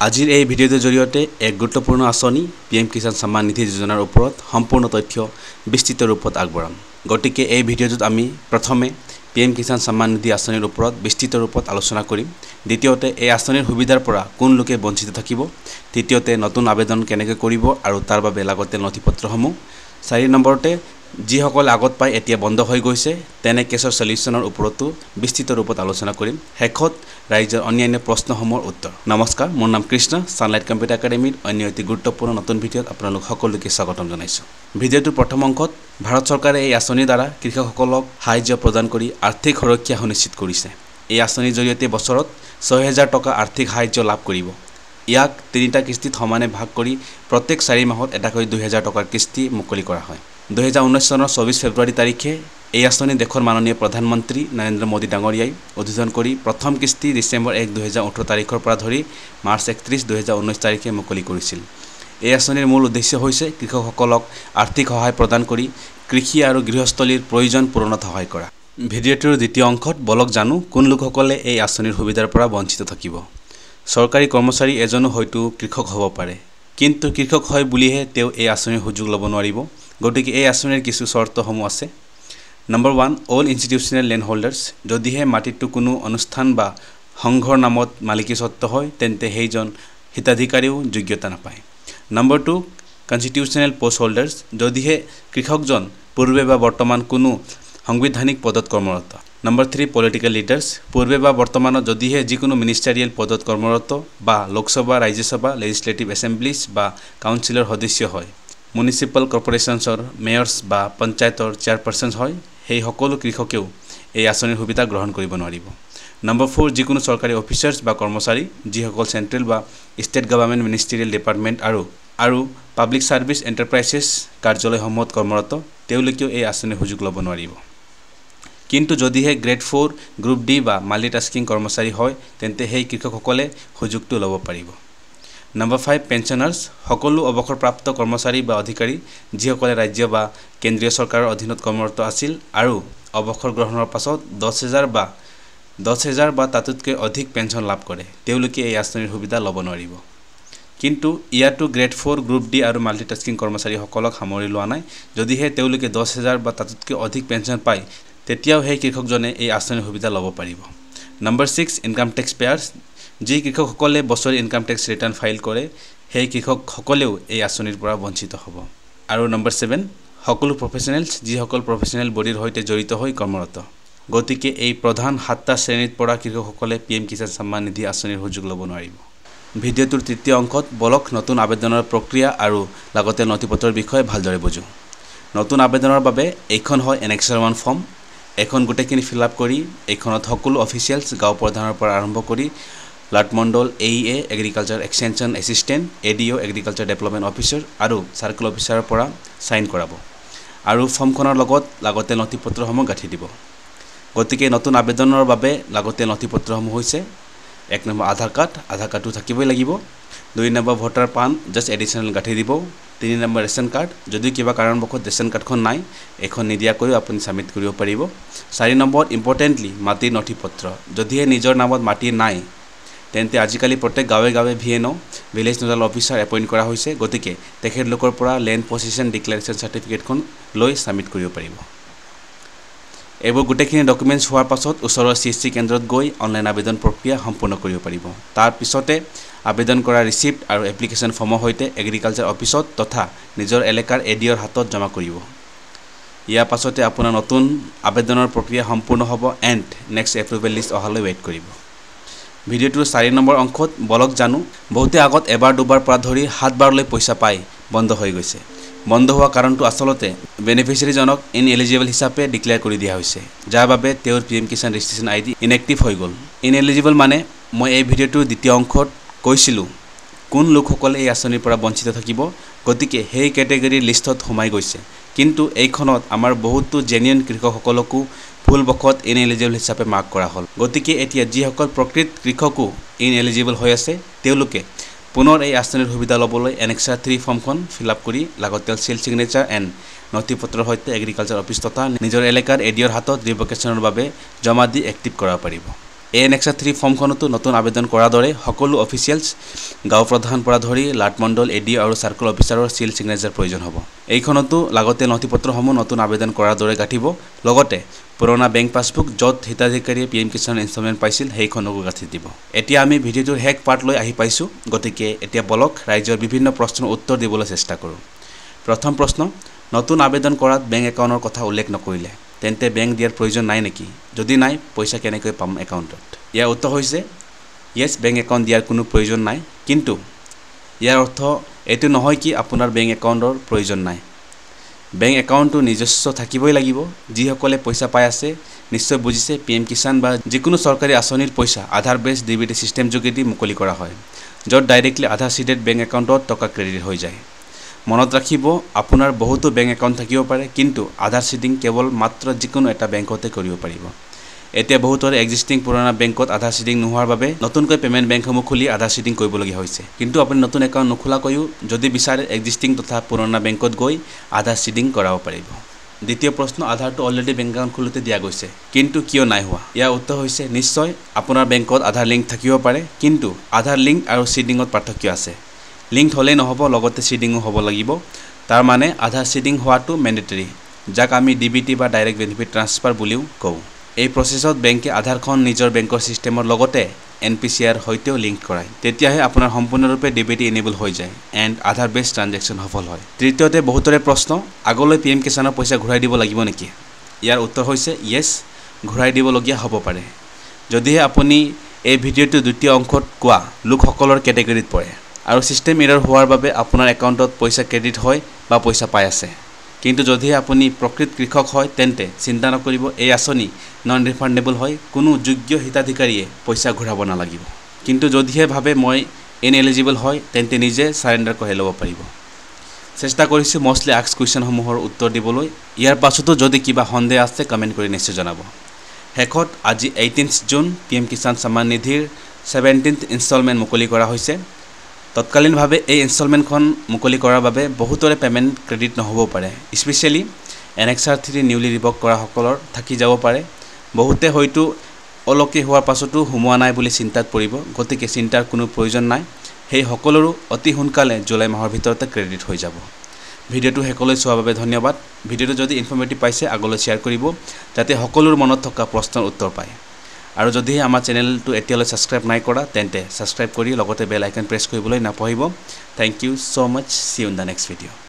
আজিৰ এই ভিডিঅ'টোৰ জৰিয়তে এক গুৰুত্বপূৰ্ণ আঁচনি পিএম কিষাণ সন্মান নিধি যোজনাৰ ওপৰত সম্পূৰ্ণ তথ্য বিস্তৃত ৰূপত আগবঢ়াম। গতিকে এই ভিডিঅ'টোত আমি প্ৰথমে পিএম কিষাণ সন্মান নিধি আঁচনিৰ ওপৰত বিস্তৃত ৰূপত আলোচনা কৰিম। দ্বিতীয়তে এই আঁচনিৰ সুবিধাৰ পৰা কোন লোকে বঞ্চিত থাকিব। তৃতীয়তে নতুন আবেদন কেনেকৈ কৰিব আৰু তাৰ বাবে লাগতিয়াল নথিপত্ৰসমূহ। 4 নম্বৰতে যিসকল আগত পাই এতিয়া বন্ধ হৈ গৈছে তেনে কেছৰ সলিউশ্যনৰ ওপৰতো বিস্তৃত ৰূপত আলোচনা কৰিম। শেষত ৰাইজৰ অন্যান্য প্ৰশ্নসমূহৰ উত্তৰ। নমস্কাৰ, মোৰ নাম কৃষ্ণ। সানলাইট কম্পিউটাৰ একাডেমীৰ অন্য এটি গুৰুত্বপূৰ্ণ নতুন ভিডিঅ'ত আপোনালোক সকলোকে স্বাগতম জনাইছোঁ। ভিডিঅ'টোৰ প্ৰথম অংশত ভাৰত চৰকাৰে এই আঁচনিৰ দ্বাৰা কৃষকসকলক সাহায্য প্ৰদান কৰি আৰ্থিক সুৰক্ষা সুনিশ্চিত কৰিছে। এই আঁচনিৰ জৰিয়তে বছৰত 6,000 টকা আৰ্থিক সাহায্য লাভ কৰিব। ইয়াক 3টা কিস্তিত সমানে ভাগ কৰি প্ৰত্যেক 4 মাহত এটাকৈ 2,000 টকাৰ কিস্তি মুকলি কৰা হয়। 2019 চনৰ 24 ফেব্ৰুৱাৰী তাৰিখে এই আঁচনি দেশৰ মাননীয় প্ৰধানমন্ত্ৰী নৰেন্দ্ৰ মোদী ডাঙৰীয়াই উদ্বোধন কৰি প্ৰথম কিস্তি ডিচেম্বৰ 1, 2018 তাৰিখৰ পৰা ধৰি মাৰ্চ 31, 2019 তাৰিখে মুকলি কৰিছিল। এই আঁচনিৰ মূল উদ্দেশ্য হৈছে কৃষকসকলক আৰ্থিক সহায় প্ৰদান কৰি কৃষি আৰু গৃহস্থলীৰ প্ৰয়োজন পূৰণত সহায় কৰা। ভিডিঅ'টোৰ দ্বিতীয় অংশত বলক জানো কোন লোকসকলে এই আঁচনিৰ সুবিধাৰ পৰা বঞ্চিত থাকিব। চৰকাৰী কৰ্মচাৰী এজনো হয়তো কৃষক হ'ব পাৰে, কিন্তু কৃষক হয় বুলিহে তেওঁ এই আঁচনিৰ সুযোগ ল'ব নোৱাৰিব। গতিকে এই আঁচনিৰ কিছু চৰ্তসমূহ আছে। Number 1, all institutional land holders. যদিহে মাটিটো কোনো অনুষ্ঠান বা সংঘৰ নামত মালিকী স্বত্ব হয় তেন্তে সেইজন হিতাধিকাৰীও যোগ্যতা নাপায়। Number 2, constitutional post holders. যদিহে কৃষকজন পূৰ্বে বা বৰ্তমান কোনো সাংবিধানিক পদত কৰ্মৰত। Number 3, political leaders. পূৰ্বে বা বৰ্তমানত যদিহে যিকোনো মিনিষ্টাৰিয়েল পদত কৰ্মৰত বা লোকসভা, ৰাজ্যসভা, লেজিছলেটিভ এছেম্বলিজ বা কাউন্সিলৰ সদস্য হয়, মিউনিচিপাল কৰ্পৰেশ্যনছৰ মেয়ৰ্ছ বা পঞ্চায়তৰ চেয়াৰপাৰ্চনছ হয়, সেই সকলো কৃষকেও এই আঁচনিৰ সুবিধা গ্ৰহণ কৰিব নোৱাৰিব। নম্বৰ 4, যিকোনো চৰকাৰী অফিচাৰ্ছ বা কৰ্মচাৰী যিসকল চেণ্ট্ৰেল বা ষ্টেট গভৰ্ণমেণ্ট মিনিষ্টেৰিয়েল ডিপাৰ্টমেণ্ট আৰু পাব্লিক ছাৰ্ভিচ এণ্টাৰপ্ৰাইজেছ কাৰ্যালয়সমূহত কৰ্মৰত, তেওঁলোকেও এই আঁচনিৰ সুযোগ ল'ব নোৱাৰিব। কিন্তু যদিহে গ্ৰেড 4, গ্ৰুপ ডি বা মাল্টিটাস্কিং কৰ্মচাৰী হয় তেন্তে সেই কৃষকসকলে সুযোগটো ল'ব পাৰিব। Number 5, pensioners. সকলো অৱসৰপ্ৰাপ্ত কৰ্মচাৰী বা অধিকাৰী যিসকলে ৰাজ্য বা কেন্দ্ৰীয় চৰকাৰৰ অধীনত কৰ্মৰত আছিল আৰু অৱসৰ গ্ৰহণৰ পাছত 10,000 বা তাতোতকৈ অধিক পেঞ্চন লাভ কৰে, তেওঁলোকে এই আঁচনিৰ সুবিধা ল'ব নোৱাৰিব। কিন্তু ইয়াতো গ্ৰেড 4, গ্ৰুপ ডি আৰু মাল্টিটাস্কিং কৰ্মচাৰীসকলক সামৰি লোৱা নাই। যদিহে তেওঁলোকে 10,000 বা তাতোতকৈ অধিক পেঞ্চন পায় তেতিয়াও সেই কৃষকজনে এই আঁচনিৰ সুবিধা ল'ব পাৰিব। Number 6, income tax payers. যি কৃষকসকলে বছৰি ইনকাম টেক্স ৰিটাৰ্ণ ফাইল কৰে সেই কৃষকসকলেও এই আঁচনিৰ পৰা বঞ্চিত হ'ব। আৰু নম্বৰ 7, সকলো প্ৰফেচনেলছ যিসকল প্ৰফেচনেল বডিৰ সৈতে জড়িত হৈ কৰ্মৰত। গতিকে এই প্ৰধান 7টা শ্ৰেণীত পৰা কৃষকসকলে পিএম কিষাণ সন্মান নিধি আঁচনিৰ সুযোগ ল'ব নোৱাৰিব। ভিডিঅ'টোৰ তৃতীয় অংশত বলক নতুন আবেদনৰ প্ৰক্ৰিয়া আৰু লাগতিয়াল নথিপত্ৰৰ বিষয়ে ভালদৰে বুজোঁ। নতুন আবেদনৰ বাবে এইখন হয় এনেক্সাৰ 1 ফৰ্ম। এইখন গোটেইখিনি ফিল আপ কৰি এইখনত সকলো অফিচিয়েলছ গাঁও প্ৰধানৰ পৰা আৰম্ভ কৰি লাটমণ্ডল AEA agriculture extension assistant, ADO agriculture development officer আৰু চাৰ্কেল অফিচাৰৰ পৰা ছাইন কৰাব আৰু ফৰ্মখনৰ লগত লাগতিয়াল নথিপত্ৰসমূহ গাঁঠি দিব। গতিকে নতুন আবেদনৰ বাবে লাগতিয়াল নথিপত্ৰসমূহ হৈছে 1 নম্বৰ আধাৰ কাৰ্ডটো থাকিবই লাগিব। 2 নম্বৰ ভোটাৰ পান জাষ্ট এডিশ্যনেল গাঁঠি দিব। 3 নম্বৰ ৰেচন কাৰ্ড, যদি কিবা কাৰণবশত ৰেচন কাৰ্ডখন নাই এইখন নিদিয়াকৈও আপুনি ছাবমিট কৰিব পাৰিব। 4 নম্বৰ ইম্পৰ্টেণ্টলি মাটিৰ নথিপত্ৰ। যদিহে নিজৰ নামত মাটি নাই তেন্তে আজিকালি প্ৰত্যেক গাঁৱে গাঁৱে VNO village nodal officer appoint কৰা হৈছে। গতিকে তেখেতলোকৰ পৰা লেণ্ড পজিশ্যন ডিক্লেৰেশ্যন চাৰ্টিফিকেটখন লৈ ছাবমিট কৰিব পাৰিব। এইবোৰ গোটেইখিনি ডকুমেণ্টছ হোৱাৰ পাছত ওচৰৰ CSC কেন্দ্ৰত গৈ অনলাইন আবেদন প্ৰক্ৰিয়া সম্পূৰ্ণ কৰিব পাৰিব। তাৰ পিছতে আবেদন কৰা ৰিচিপ্ট আৰু এপ্লিকেশ্যন ফৰ্মৰ সৈতে এগ্ৰিকালচাৰ অফিচত তথা নিজৰ এলেকাৰ ADOৰ হাতত জমা কৰিব। ইয়াৰ পাছতে আপোনাৰ নতুন আবেদনৰ প্ৰক্ৰিয়া সম্পূৰ্ণ হ'ব এণ্ড নেক্সট এপ্ৰুভেল লিষ্ট অহালৈ ৱেইট কৰিব। ভিডিঅ'টোৰ 4 নম্বৰ অংশত বলক জানো বহুতে আগত এবাৰ দুবাৰ পৰা ধৰি 7 বাৰলৈ পইচা পাই বন্ধ হৈ গৈছে। বন্ধ হোৱা কাৰণটো আচলতে বেনিফিচিয়াৰীজনক ইনএলিজিবল হিচাপে ডিক্লেয়াৰ কৰি দিয়া হৈছে, যাৰ বাবে তেওঁৰ PM Kisan registration ID inactive হৈ গ'ল। ইনএলিজিবল মানে মই এই ভিডিঅ'টোৰ দ্বিতীয় অংশত কৈছিলোঁ কোন লোকসকলে এই আঁচনিৰ পৰা বঞ্চিত থাকিব। গতিকে সেই কেটেগৰীৰ লিষ্টত সোমাই গৈছে, কিন্তু এইখনত আমাৰ বহুতো জেনুইন কৃষকসকলকো ভুলবশত ইনএলিজিবল হিচাপে মাৰ্ক কৰা হ'ল। গতিকে এতিয়া যিসকল প্ৰকৃত কৃষকো ইনএলিজিবল হৈ আছে তেওঁলোকে পুনৰ এই আঁচনিৰ সুবিধা ল'বলৈ এনেক্সাৰ 3 ফৰ্মখন ফিল আপ কৰি লাগতিয়াল ছিল ছিগনেচাৰ এণ্ড নথিপত্ৰৰ সৈতে এগ্ৰিকালচাৰ অফিচ তথা নিজৰ এলেকাৰ ADOৰ হাতত ৰিভকেশ্যনৰ বাবে জমা দি এক্টিভ কৰাব পাৰিব। ANXR 3 ফৰ্মখনতো নতুন আবেদন কৰাৰ দৰে সকলো অফিচিয়েলছ গাঁও প্ৰধান পৰা ধৰি লাটমণ্ডল এডি আৰু চাৰ্কল অফিচাৰৰ সিল সিগনেচাৰ প্ৰয়োজন হ'ব এইখনতো লাগতে নথিপত্ৰসমূহ নতুন আবেদন কৰাৰ দৰে গাঠিব লগতে পুৰণা বেংক পাছবুক য'ত হিতাধিকাৰীয়ে PM কিষাণ ইনষ্টলমেণ্ট পাইছিল সেইখনকো গাঠি দিব এতিয়া আমি ভিডিঅ'টোৰ হেক পাৰ্ট লৈ আহি পাইছোঁ গতিকে এতিয়া বলক ৰাজ্যৰ বিভিন্ন প্ৰশ্নৰ উত্তৰ দিবলৈ চেষ্টা কৰোঁ প্ৰথম প্ৰশ্ন নতুন আবেদন কৰাত বেংক একাউণ্টৰ কথা উল্লেখ নকৰিলে তেন্তে বেংক দিয়াৰ প্ৰয়োজন নাই নেকি যদি নাই পইচা কেনেকৈ পাম একাউণ্টত ইয়াৰ উত্তৰ হৈছে ইয়েছ বেংক একাউণ্ট দিয়াৰ কোনো প্ৰয়োজন নাই কিন্তু ইয়াৰ অৰ্থ এইটো নহয় কি আপোনাৰ বেংক একাউণ্টৰ প্ৰয়োজন নাই বেংক একাউণ্টটো নিজস্ব থাকিবই লাগিব যিসকলে পইচা পাই আছে নিশ্চয় বুজিছে PM কিষাণ বা যিকোনো চৰকাৰী আঁচনিৰ পইচা আধাৰ বেছ DBT চিষ্টেম যোগেদি মুকলি কৰা হয় য'ত ডাইৰেক্টলি আধাৰ সিডেড বেংক একাউণ্টত টকা ক্ৰেডিট হৈ যায় মনত ৰাখিব আপোনাৰ বহুতো বেংক একাউণ্ট থাকিব পাৰে কিন্তু আধাৰ সিডিং কেৱল মাত্ৰ যিকোনো এটা বেংকতে কৰিব পাৰিব এতিয়া বহুতৰে এক্সিষ্টিং পুৰণা বেংকত আধাৰ সিডিং নোহোৱাৰ বাবে নতুনকৈ পেমেণ্ট বেংকসমূহ খুলি আধাৰ সিডিং কৰিবলগীয়া হৈছে কিন্তু আপুনি নতুন একাউণ্ট নোখোলাকৈও যদি বিচাৰে এক্সিষ্টিং তথা পুৰণা বেংকত গৈ আধাৰ সিডিং কৰাব পাৰিব দ্বিতীয় প্ৰশ্ন আধাৰটো অলৰেডি বেংক একাউণ্ট খোলোতে দিয়া গৈছে কিন্তু কিয় নাই হোৱা ইয়াৰ উত্তৰ হৈছে নিশ্চয় আপোনাৰ বেংকত আধাৰ লিংক থাকিব পাৰে কিন্তু আধাৰ লিংক আৰু সিডিঙত পাৰ্থক্য আছে লিংক হ'লেই নহ'ব লগতে সিডিঙো হ'ব লাগিব তাৰ মানে আধাৰ সিডিং হোৱাটো মেণ্ডেটৰী যাক আমি DBT বা ডাইৰেক্ট বেনিফিট ট্ৰান্সফাৰ বুলিও কওঁ এই প্ৰচেছত বেংকে আধাৰখন নিজৰ বেংকৰ সিস্টেমৰ লগতে NPCIৰ সৈতেও লিংক কৰায় তেতিয়াহে আপোনাৰ সম্পূৰ্ণৰূপে DBT এনেবল হৈ যায় এণ্ড আধাৰ বেছ ট্ৰানজেকশ্যন সফল হয় তৃতীয়তে বহুতৰে প্ৰশ্ন আগলৈ PM কিষাণৰ পইচা ঘূৰাই দিব লাগিব নেকি ইয়াৰ উত্তৰ হৈছে ইয়েছ ঘূৰাই দিবলগীয়া হ'ব পাৰে যদিহে আপুনি এই ভিডিঅ'টো দ্বিতীয় অংশত কোৱা লোকসকলৰ কেটেগৰীত পৰে আৰু সিস্টেম এৰৰ হোৱাৰ বাবে আপোনাৰ একাউণ্টত পইচা ক্ৰেডিট হয় বা পইচা পাই আছে কিন্তু যদিহে আপুনি প্ৰকৃত কৃষক হয় তেন্তে চিন্তা নকৰিব এই আঁচনি নন ৰিফাণ্ডেবল হয় কোনো যোগ্য হিতাধিকাৰীয়ে পইচা ঘূৰাব নালাগিব কিন্তু যদিহে ভাবে মই ইনএলিজিবল হয় তেন্তে নিজে সাৰেণ্ডাৰ কৰি ল'ব পাৰিব চেষ্টা কৰিছোঁ মষ্টলি আস্ক কুৱেশ্যনসমূহৰ উত্তৰ দিবলৈ ইয়াৰ পাছতো যদি কিবা সন্দেহ আছে কমেণ্ট কৰি নিশ্চয় জনাব শেষত আজি 18 জুন PM কিষাণ সন্মান নিধিৰ 17th ইনষ্টলমেণ্ট মুকলি কৰা হৈছে তৎকালীনভাৱে এই ইনষ্টলমেণ্টখন মুকলি কৰাৰ বাবে বহুতৰে পেমেণ্ট ক্ৰেডিট নহ'ব পাৰে স্পেচিয়েলি NXR 3 নিউলি ৰিভক কৰাসকলৰ থাকি যাব পাৰে বহুতে হয়তো অলকে হোৱাৰ পাছতো সোমোৱা নাই বুলি চিন্তাত পৰিব গতিকে চিন্তাৰ কোনো প্ৰয়োজন নাই সেই সকলোৰো অতি সোনকালে জুলাই মাহৰ ভিতৰতে ক্ৰেডিট হৈ যাব ভিডিঅ'টো শেষলৈ চোৱাৰ বাবে ধন্যবাদ ভিডিঅ'টো যদি ইনফৰ্মেটিভ পাইছে আগলৈ শ্বেয়াৰ কৰিব যাতে সকলোৰ মনত থকা প্ৰশ্নৰ উত্তৰ পায় আৰু যদি আমাৰ চেনেলটো এতিয়ালৈ সাবস্ক্ৰাইব নাই কৰা তেন্তে সাবস্ক্ৰাইব কৰি লগতে বেল আইকন প্ৰেছ কৰিবলৈ নাপাহৰিব thank you so much see you in the next video'